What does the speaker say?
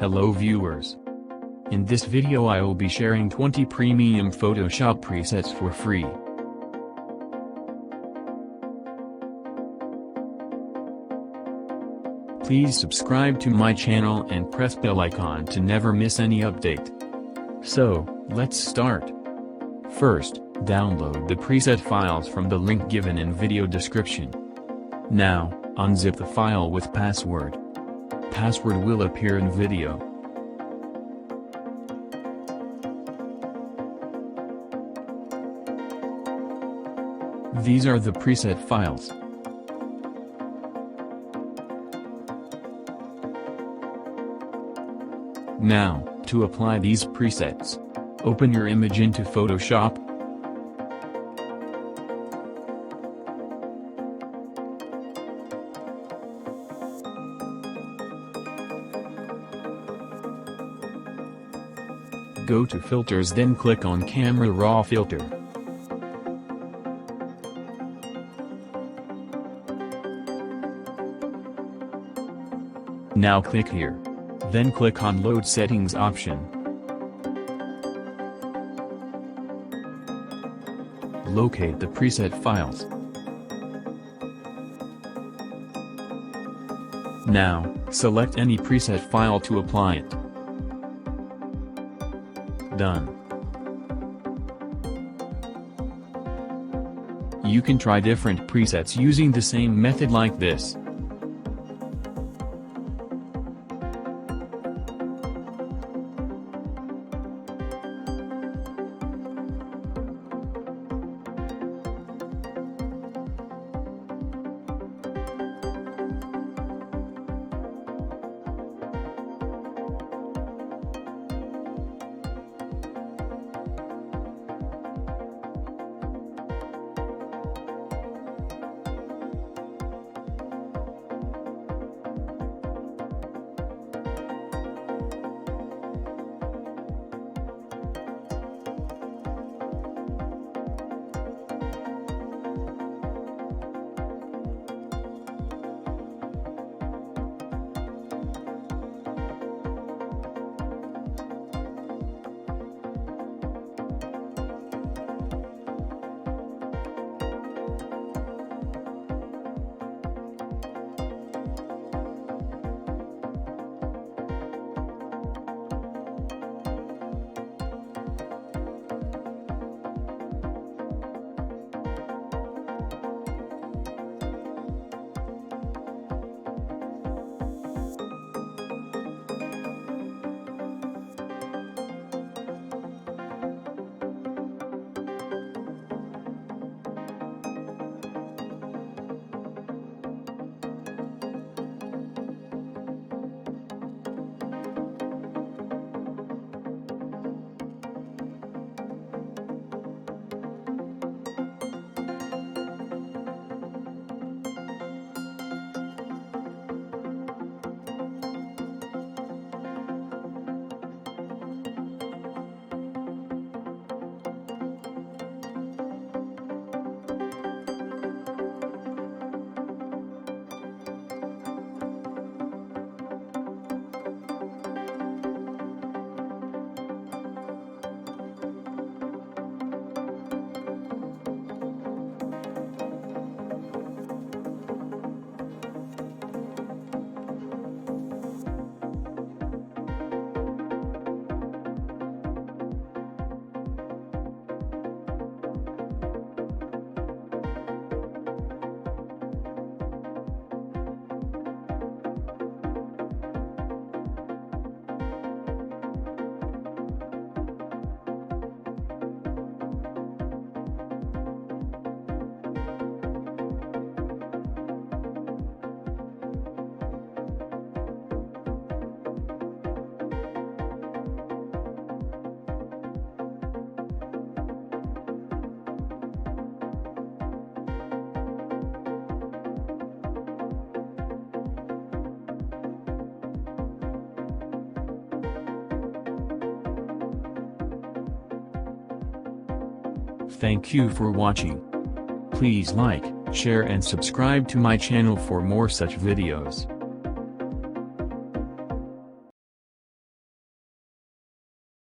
Hello viewers. In this video I will be sharing 20 premium Photoshop presets for free. Please subscribe to my channel and press bell icon to never miss any update. So, let's start. First, download the preset files from the link given in video description. Now, unzip the file with password. Password will appear in video. These are the preset files. Now, to apply these presets, open your image into Photoshop. Go to Filters, then click on Camera Raw Filter. Now click here. Then click on Load Settings option. Locate the preset files. Now, select any preset file to apply it. Done. You can try different presets using the same method like this. Thank you for watching. Please like, share and subscribe to my channel for more such videos.